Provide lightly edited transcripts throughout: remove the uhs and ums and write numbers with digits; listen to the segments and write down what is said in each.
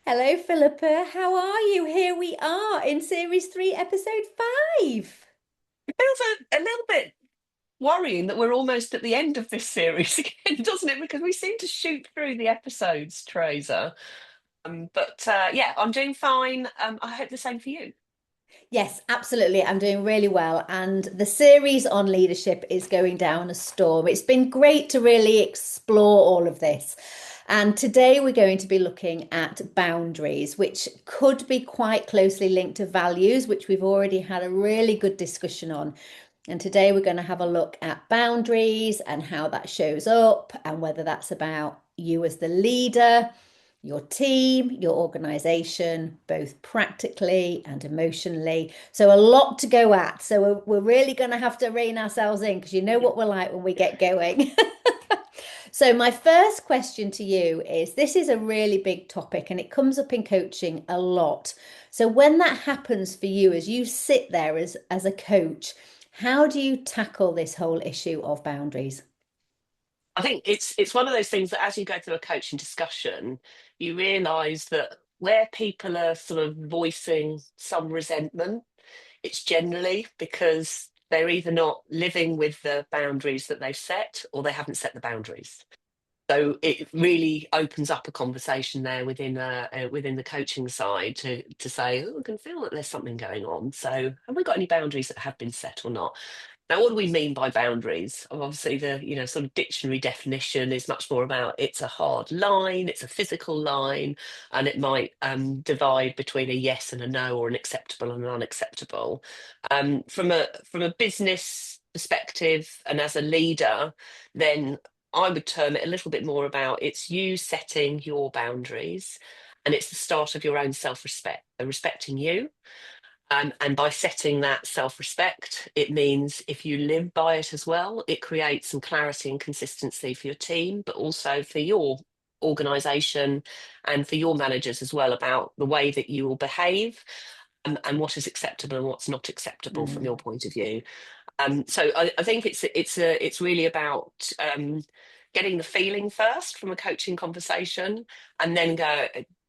Hello, Philippa. How are you? Here we are in series three, episode five. It feels a little bit worrying that we're almost at the end of this series again, doesn't it? Because we seem to shoot through the episodes, Teresa. But yeah, I'm doing fine. I hope the same for you. Yes, absolutely. I'm doing really well. And the series on leadership is going down a storm. It's been great to really explore all of this. And today we're going to be looking at boundaries, which could be quite closely linked to values, which we've already had a really good discussion on. And today we're going to have a look at boundaries and how that shows up and whether that's about you as the leader, your team, your organization, both practically and emotionally. So a lot to go at. So we're really going to have to rein ourselves in because you know what we're like when we get going. So my first question to you is this is a really big topic and it comes up in coaching a lot. So when that happens for you as you sit there as a coach, how do you tackle this whole issue of boundaries? I think it's one of those things that as you go through a coaching discussion, you realise that where people are sort of voicing some resentment, it's generally because they're either not living with the boundaries that they've set or they haven't set the boundaries. So it really opens up a conversation there within the coaching side to say, oh, I can feel that there's something going on. So have we got any boundaries that have been set or not? Now, what do we mean by boundaries? Obviously, the sort of dictionary definition is much more about it's a hard line, it's a physical line, and it might divide between a yes and a no, or an acceptable and an unacceptable. From a business perspective, and as a leader, then I would term it a little bit more about it's you setting your boundaries, and it's the start of your own self-respect, respecting you. And by setting that self respect, it means if you live by it as well, it creates some clarity and consistency for your team, but also for your organization and for your managers as well about the way that you will behave and what is acceptable and what's not acceptable from Mm. your point of view. So I think it's really about getting the feeling first from a coaching conversation, and then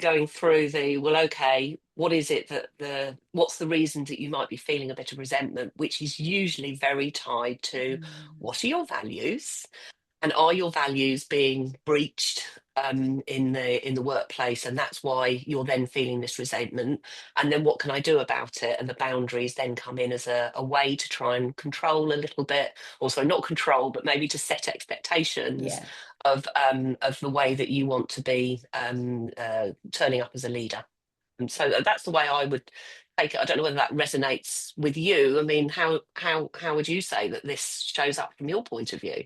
going through the well, okay, what is it that what's the reason that you might be feeling a bit of resentment, which is usually very tied to Mm. what are your values and are your values being breached in the workplace, and that's why you're then feeling this resentment. And then what can I do about it? And the boundaries then come in as a way to try and control a little bit, also not control, but maybe to set expectations Yeah. of the way that you want to be turning up as a leader. And so that's the way I would take it. I don't know whether that resonates with you. I mean, how would you say that this shows up from your point of view?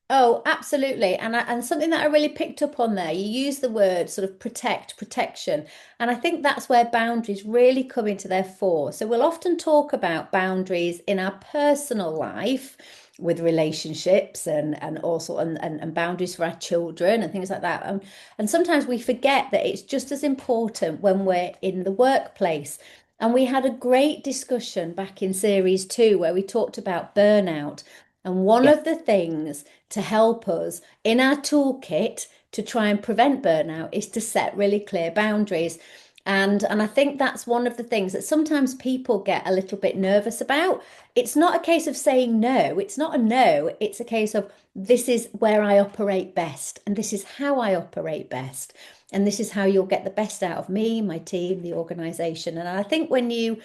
Oh, absolutely. And something that I really picked up on there, you use the word sort of protect, protection. And I think that's where boundaries really come into their fore. So we'll often talk about boundaries in our personal life with relationships and also and boundaries for our children and things like that. And sometimes we forget that it's just as important when we're in the workplace. And we had a great discussion back in series two where we talked about burnout. And one Yeah. of the things to help us in our toolkit to try and prevent burnout is to set really clear boundaries. And I think that's one of the things that sometimes people get a little bit nervous about. It's not a case of saying no. It's not a no. It's a case of this is where I operate best, and this is how I operate best. And this is how you'll get the best out of me, my team, the organization. And I think when you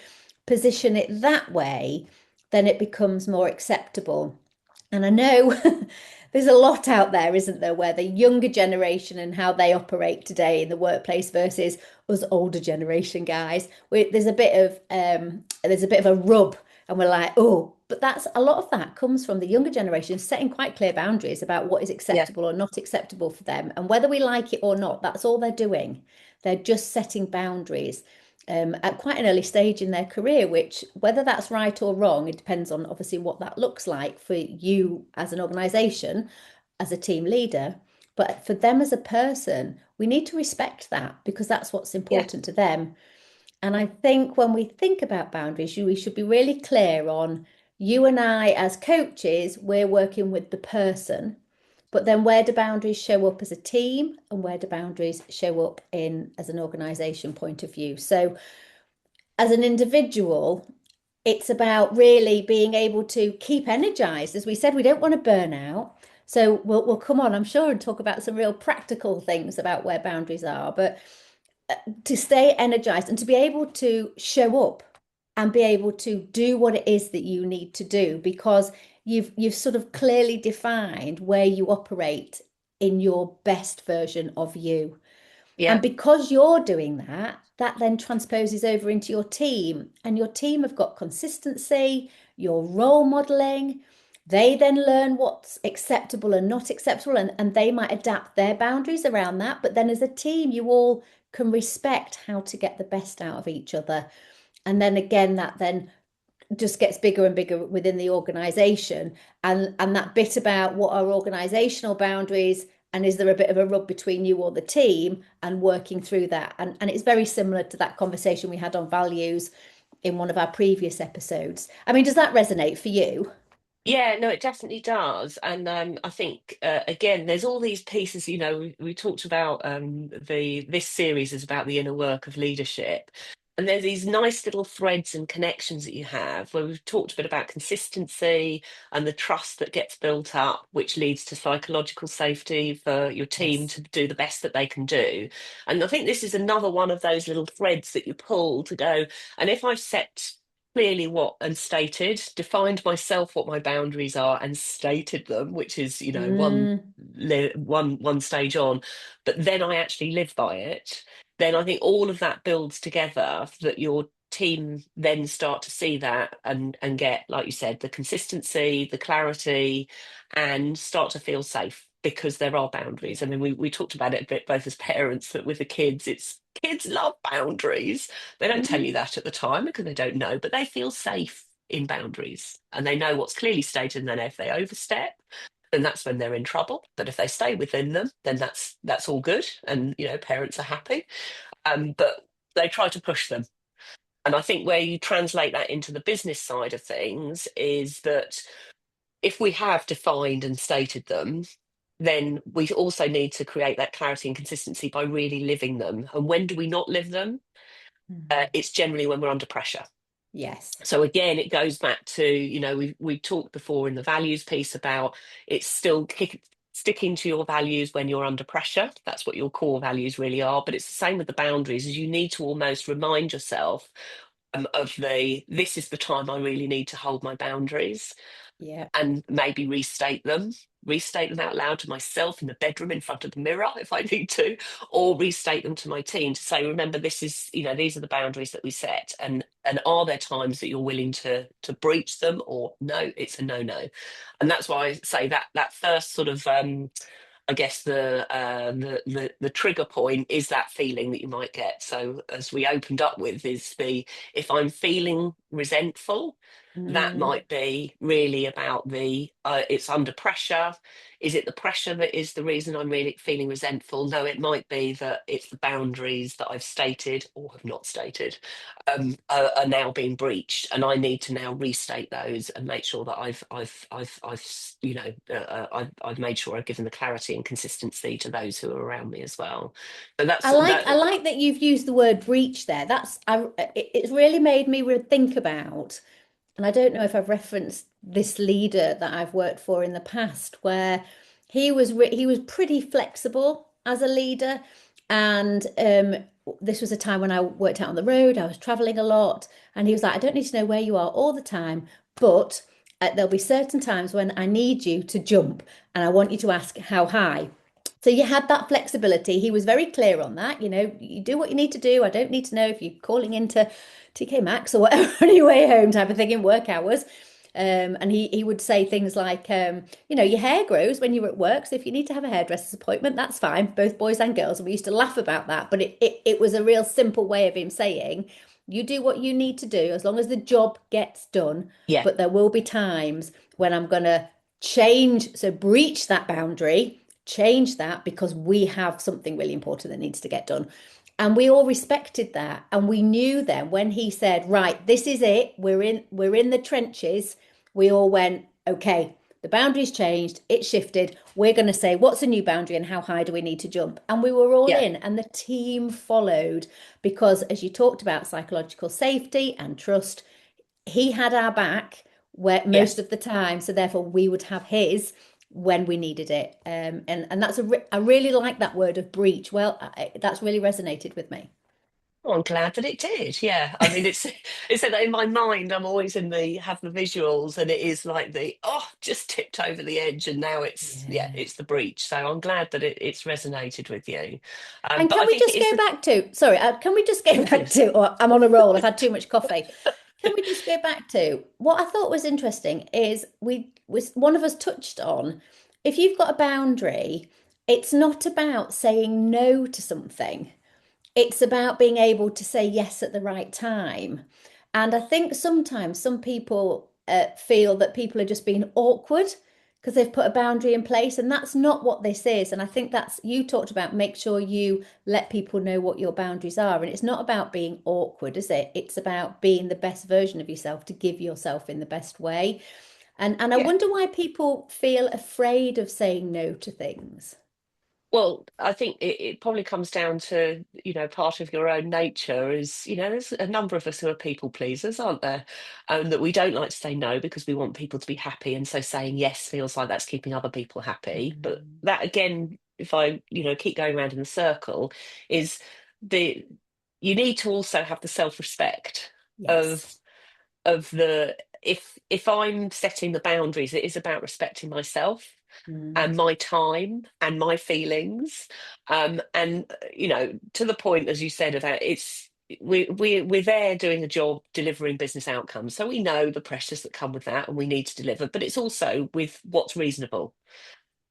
position it that way, then it becomes more acceptable. And I know there's a lot out there, isn't there, where the younger generation and how they operate today in the workplace versus us older generation guys. There's a bit of a rub, and we're like, oh, but that's a lot of that comes from the younger generation setting quite clear boundaries about what is Yeah. acceptable or not acceptable for them, and whether we like it or not, that's all they're doing. They're just setting boundaries at quite an early stage in their career, which, whether that's right or wrong, it depends on obviously what that looks like for you as an organization, as a team leader. But for them as a person, we need to respect that because that's what's Yeah. important to them. And I think when we think about boundaries, we should be really clear on you and I, as coaches, we're working with the person. But then where do boundaries show up as a team and where do boundaries show up in as an organization point of view? So as an individual, it's about really being able to keep energized. As we said, we don't want to burn out. So we'll come on, I'm sure, and talk about some real practical things about where boundaries are. But to stay energized and to be able to show up and be able to do what it is that you need to do because you've sort of clearly defined where you operate in your best version of you. Yeah. And because you're doing that, that then transposes over into your team, and your team have got consistency, your role modeling. They then learn what's acceptable and not acceptable, and they might adapt their boundaries around that. But then as a team, you all can respect how to get the best out of each other. And then again, that then just gets bigger and bigger within the organization, and that bit about what are organizational boundaries and is there a bit of a rub between you or the team and working through that, and it's very similar to that conversation we had on values in one of our previous episodes. I mean, does that resonate for you? Yeah, no, it definitely does. And I think again, there's all these pieces, we talked about the this series is about the inner work of leadership. And there's these nice little threads and connections that you have where we've talked a bit about consistency and the trust that gets built up, which leads to psychological safety for your team Yes. to do the best that they can do. And I think this is another one of those little threads that you pull to go, and if I've set clearly what and stated, defined myself what my boundaries are and stated them, which is, Mm, one stage on, but then I actually live by it, then I think all of that builds together that your team then start to see that and get, like you said, the consistency, the clarity, and start to feel safe because there are boundaries. I mean, we talked about it a bit both as parents, that with the kids, it's kids love boundaries. They don't tell you mm, that at the time because they don't know, but they feel safe in boundaries and they know what's clearly stated. And then if they overstep, then that's when they're in trouble. But if they stay within them, then that's all good, and parents are happy. But they try to push them. And I think where you translate that into the business side of things is that if we have defined and stated them, then we also need to create that clarity and consistency by really living them. And when do we not live them? mm. It's generally when we're under pressure. Yes. So again, it goes back to, we talked before in the values piece about it's still sticking to your values when you're under pressure. That's what your core values really are. But it's the same with the boundaries, is you need to almost remind yourself of this is the time I really need to hold my boundaries, Yeah. and maybe restate them out loud to myself in the bedroom in front of the mirror if I need to, or restate them to my team to say, remember, this is, these are the boundaries that we set. And are there times that you're willing to breach them, or no, it's a no. And that's why I say that first sort of I guess the trigger point is that feeling that you might get. So as we opened up with, is the if I'm feeling resentful, that Mm, might be really about the it's under pressure. Is it the pressure that is the reason I'm really feeling resentful? No, it might be that it's the boundaries that I've stated or have not stated are now being breached, and I need to now restate those and make sure that I've made sure I've given the clarity and consistency to those who are around me as well. So I that's like I that. like that you've used the word breach there. It's really made me think about, and I don't know if I've referenced this leader that I've worked for in the past, where he was pretty flexible as a leader, and this was a time when I worked out on the road. I was traveling a lot, and he was like, "I don't need to know where you are all the time, but there'll be certain times when I need you to jump, and I want you to ask how high." So you had that flexibility. He was very clear on that. You do what you need to do. I don't need to know if you're calling into TK Maxx or whatever on your way home type of thing in work hours. And he would say things like, your hair grows when you're at work. So if you need to have a hairdresser's appointment, that's fine, both boys and girls. And we used to laugh about that. But it was a real simple way of him saying, you do what you need to do as long as the job gets done. Yeah. But there will be times when I'm going to change, so breach that boundary, change that because we have something really important that needs to get done. And we all respected that. And we knew then when he said, right, this is it, we're in the trenches, we all went, okay, the boundaries changed, it shifted. We're going to say, what's a new boundary and how high do we need to jump? And we were all Yeah, in, and the team followed because, as you talked about psychological safety and trust, he had our back where most yes. of the time, so therefore we would have his when we needed it. And that's I really like that word of breach. Well, that's really resonated with me. Oh, I'm glad that it did. Yeah, I mean, it's that in my mind, I'm always in the have the visuals, and it is like the just tipped over the edge, and now it's yeah, Yeah. it's the breach. So I'm glad that it's resonated with you. And But can I we think it just is go the back to, sorry, can we just go back please. to, or I'm on a roll, I've had too much coffee. Can we just go back to what I thought was interesting is we was one of us touched on if you've got a boundary, it's not about saying no to something. It's about being able to say yes at the right time. And I think sometimes some people feel that people are just being awkward because they've put a boundary in place, and that's not what this is. And I think that's you talked about make sure you let people know what your boundaries are. And it's not about being awkward, is it? It's about being the best version of yourself to give yourself in the best way. And I Yeah. wonder why people feel afraid of saying no to things. Well, I think it probably comes down to, part of your own nature is, there's a number of us who are people pleasers, aren't there? That we don't like to say no because we want people to be happy. And so saying yes feels like that's keeping other people happy. But Mm. that again, if I, keep going around in the circle, is the you need to also have the self-respect of Yes. the if I'm setting the boundaries, it is about respecting myself Mm. and my time and my feelings, and to the point as you said about we're there doing a job delivering business outcomes, so we know the pressures that come with that and we need to deliver, but it's also with what's reasonable.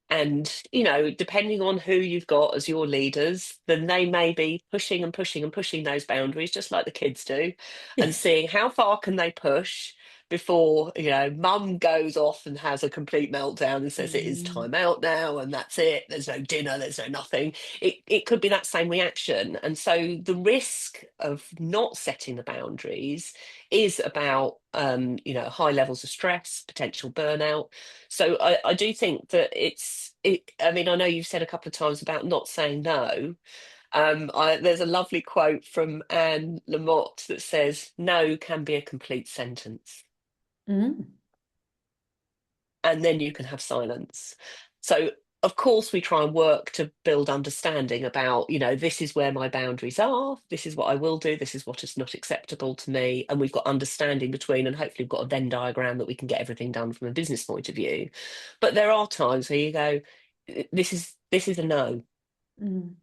And, depending on who you've got as your leaders, then they may be pushing and pushing and pushing those boundaries, just like the kids do, and seeing how far can they push before, mum goes off and has a complete meltdown and says it is Mm. time out now and that's it. There's no dinner, there's no nothing. It could be that same reaction. And so the risk of not setting the boundaries is about, high levels of stress, potential burnout. So I do think that I mean, I know you've said a couple of times about not saying no. There's a lovely quote from Anne Lamott that says, no can be a complete sentence, Mm. and then you can have silence. So, of course, we try and work to build understanding about, this is where my boundaries are, this is what I will do, this is what is not acceptable to me. And we've got understanding between, and hopefully, we've got a Venn diagram that we can get everything done from a business point of view. But there are times where you go, this is a no. Mm.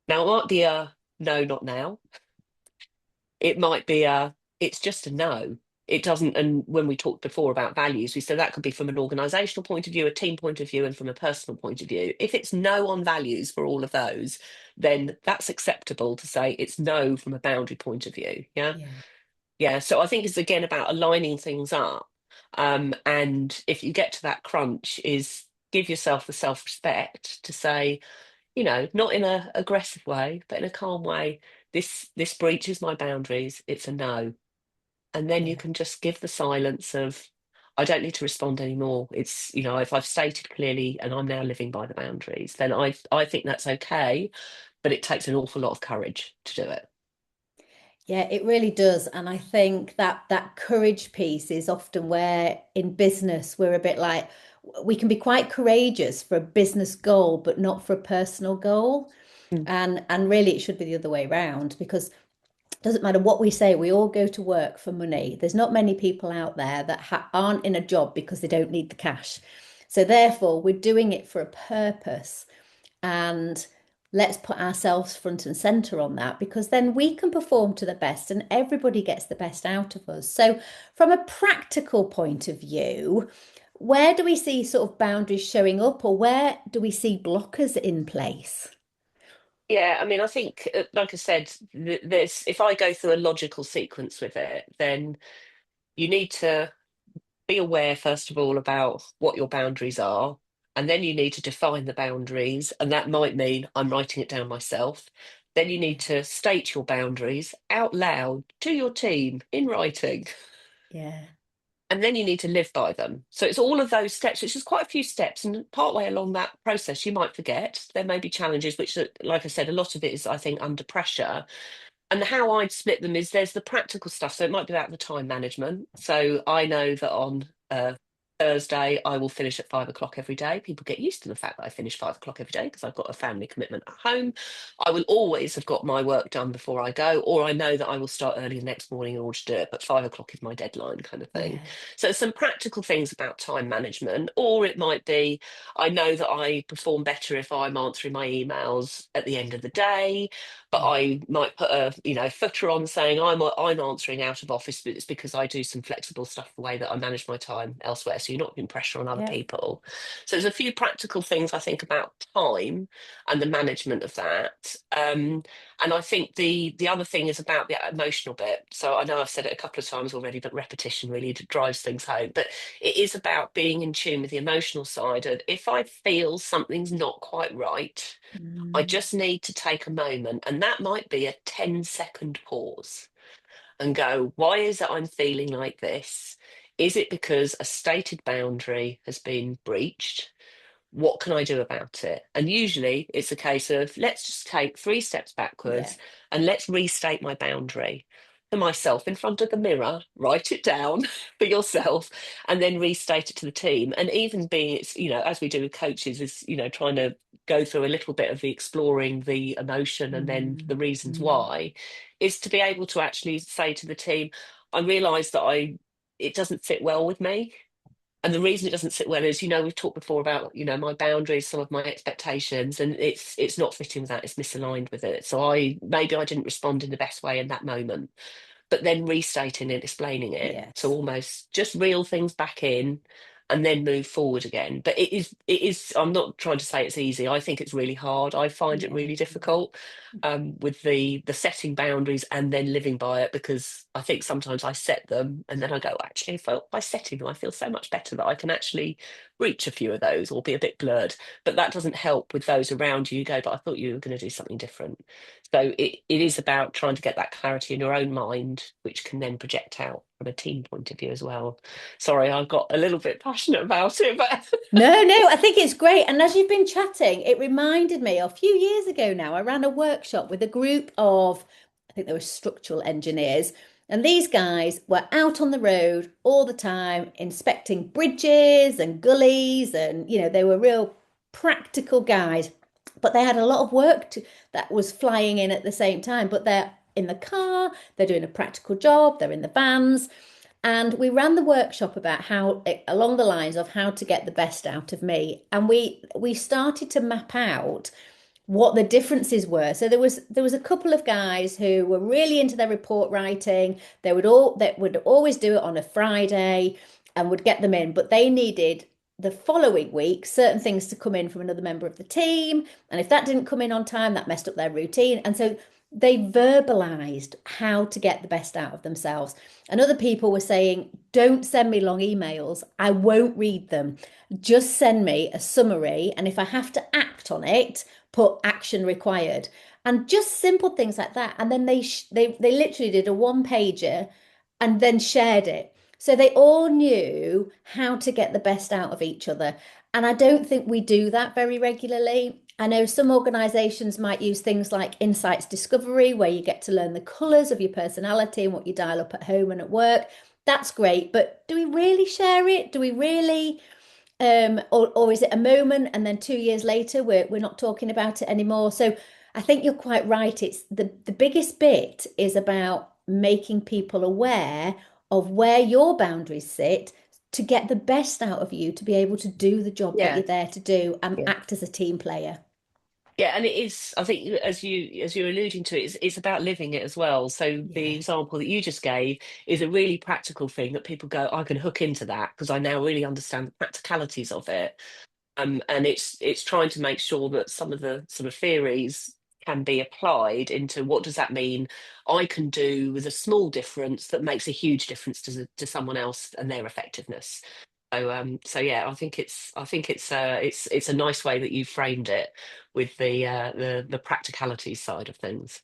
Now, it might be a no, not now. It might be it's just a no. It doesn't. And when we talked before about values, we said that could be from an organizational point of view, a team point of view, and from a personal point of view. If it's no on values for all of those, then that's acceptable to say it's no from a boundary point of view. Yeah. Yeah. Yeah. So I think it's again about aligning things up. And if you get to that crunch, is give yourself the self-respect to say, not in a aggressive way, but in a calm way. This breaches my boundaries. It's a no. And then you Yeah. can just give the silence of, I don't need to respond anymore. It's, if I've stated clearly and I'm now living by the boundaries, then I think that's okay. But it takes an awful lot of courage to do it. Yeah, it really does. And I think that that courage piece is often where in business we're a bit like we can be quite courageous for a business goal, but not for a personal goal. Mm. And really it should be the other way around because it doesn't matter what we say, we all go to work for money. There's not many people out there that aren't in a job because they don't need the cash. So therefore, we're doing it for a purpose. And let's put ourselves front and center on that because then we can perform to the best and everybody gets the best out of us. So, from a practical point of view, where do we see sort of boundaries showing up or where do we see blockers in place? Yeah, I mean, I think, like I said, there's if I go through a logical sequence with it, then you need to be aware, first of all, about what your boundaries are. And then you need to define the boundaries. And that might mean I'm writing it down myself. Then you Yeah. need to state your boundaries out loud to your team in writing. Yeah. and then you need to live by them. So it's all of those steps, which is quite a few steps. And partway along that process, you might forget. There may be challenges, which, like I said, a lot of it is, I think, under pressure. And how I'd split them is there's the practical stuff. So it might be about the time management. So I know that on Thursday, I will finish at 5 o'clock every day. People get used to the fact that I finish 5 o'clock every day because I've got a family commitment at home. I will always have got my work done before I go, or I know that I will start early the next morning in order to do it, but 5 o'clock is my deadline kind of thing. Yeah. So some practical things about time management, or it might be I know that I perform better if I'm answering my emails at the end of the day, but Yeah. I might put a footer on saying I'm answering out of office, but it's because I do some flexible stuff the way that I manage my time elsewhere. So you're not putting pressure on other Yeah. people. So there's a few practical things I think about time and the management of that. And I think the other thing is about the emotional bit. So I know I've said it a couple of times already, but repetition really drives things home. But it is about being in tune with the emotional side. And if I feel something's not quite right, I Mm, just need to take a moment, and that might be a 10-second pause and go, why is it I'm feeling like this? Is it because a stated boundary has been breached? What can I do about it? And usually it's a case of let's just take 3 steps yeah. backwards and let's restate my boundary to myself in front of the mirror, write it down for yourself, and then restate it to the team. And even being, it's, as we do with coaches, is, trying to go through a little bit of the exploring the emotion and then Mm, the reasons mm, why, is to be able to actually say to the team, I realise that it doesn't fit well with me, and the reason it doesn't sit well is, we've talked before about, my boundaries, some of my expectations, and it's not fitting with that, it's misaligned with it. So I didn't respond in the best way in that moment, but then restating it, explaining it. So yes. almost just reel things back in and then move forward again. But it is, I'm not trying to say it's easy. I think it's really hard. I find it Yeah. really difficult with the setting boundaries and then living by it, because I think sometimes I set them and then I go, actually, by setting them, I feel so much better that I can actually reach a few of those or be a bit blurred. But that doesn't help with those around you. You go, but I thought you were going to do something different. So it is about trying to get that clarity in your own mind, which can then project out from a team point of view as well. Sorry, I got a little bit passionate about it, but No, no, I think it's great. And as you've been chatting, it reminded me a few years ago now, I ran a workshop with a group of, I think they were structural engineers. And these guys were out on the road all the time, inspecting bridges and gullies. And, they were real practical guys. But they had a lot of work that was flying in at the same time. But they're in the car, they're doing a practical job, they're in the vans. And we ran the workshop about how, along the lines of how to get the best out of me. And we started to map out what the differences were. So there was a couple of guys who were really into their report writing. They would always do it on a Friday and would get them in, but they needed the following week certain things to come in from another member of the team. And if that didn't come in on time, that messed up their routine. And so they verbalized how to get the best out of themselves. And other people were saying, don't send me long emails. I won't read them. Just send me a summary. And if I have to act on it, put action required. And just simple things like that. And then they literally did a one pager and then shared it. So they all knew how to get the best out of each other. And I don't think we do that very regularly. I know some organizations might use things like insights discovery, where you get to learn the colors of your personality and what you dial up at home and at work. That's great. But do we really share it? Do we really? Or is it a moment and then 2 years later we're not talking about it anymore? So I think you're quite right. It's the biggest bit is about making people aware of where your boundaries sit to get the best out of you to be able to do the job that yeah. you're there to do and Yeah. act as a team player. Yeah, and it is, I think, as you're alluding to, it's about living it as well. So the Yeah. example that you just gave is a really practical thing that people go, I can hook into that because I now really understand the practicalities of it. And it's trying to make sure that some of the sort of theories can be applied into what does that mean I can do with a small difference that makes a huge difference to someone else and their effectiveness. So yeah, I think it's a nice way that you framed it with the practicality side of things.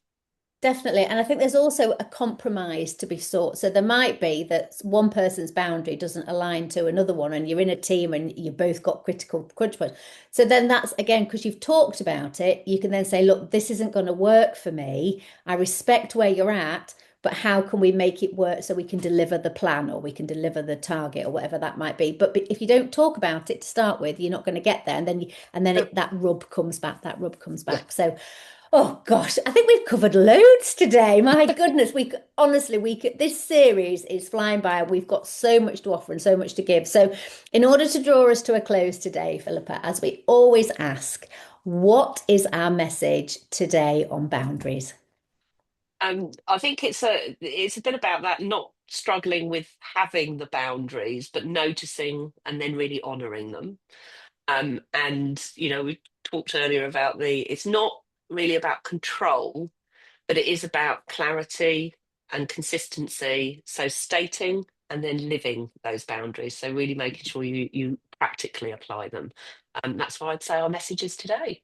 Definitely. And I think there's also a compromise to be sought. So there might be that one person's boundary doesn't align to another one, and you're in a team and you both got critical crunch points. So then that's again, because you've talked about it, you can then say, look, this isn't going to work for me. I respect where you're at, but how can we make it work so we can deliver the plan or we can deliver the target or whatever that might be. But if you don't talk about it to start with, you're not going to get there. That rub comes back, that rub comes Yeah. back. So oh gosh, I think we've covered loads today. My goodness, honestly, this series is flying by. We've got so much to offer and so much to give. So, in order to draw us to a close today, Philippa, as we always ask, what is our message today on boundaries? I think it's a bit about that, not struggling with having the boundaries, but noticing and then really honouring them. And we talked earlier about it's not really about control, but it is about clarity and consistency. So stating and then living those boundaries. So really making sure you practically apply them. That's why I'd say our message is today.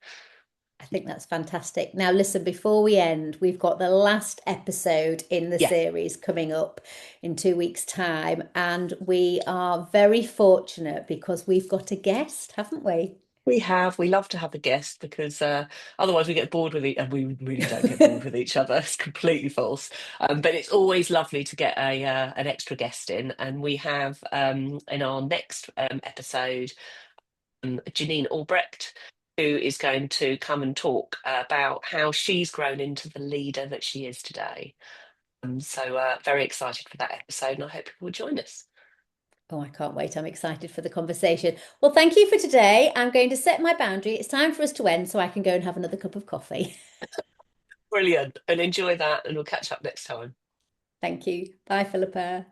I think that's fantastic. Now, listen, before we end, we've got the last episode in the Yeah, series coming up in 2 weeks' time. And we are very fortunate because we've got a guest, haven't we? we have. We love to have a guest because otherwise we get bored with it, and we really don't get bored with each other. It's completely false. But it's always lovely to get an extra guest in, and we have in our next episode Janine Albrecht, who is going to come and talk about how she's grown into the leader that she is today. So very excited for that episode, and I hope people will join us. Oh, I can't wait. I'm excited for the conversation. Well, thank you for today. I'm going to set my boundary. It's time for us to end so I can go and have another cup of coffee. Brilliant, and enjoy that, and we'll catch up next time. Thank you. Bye, Philippa.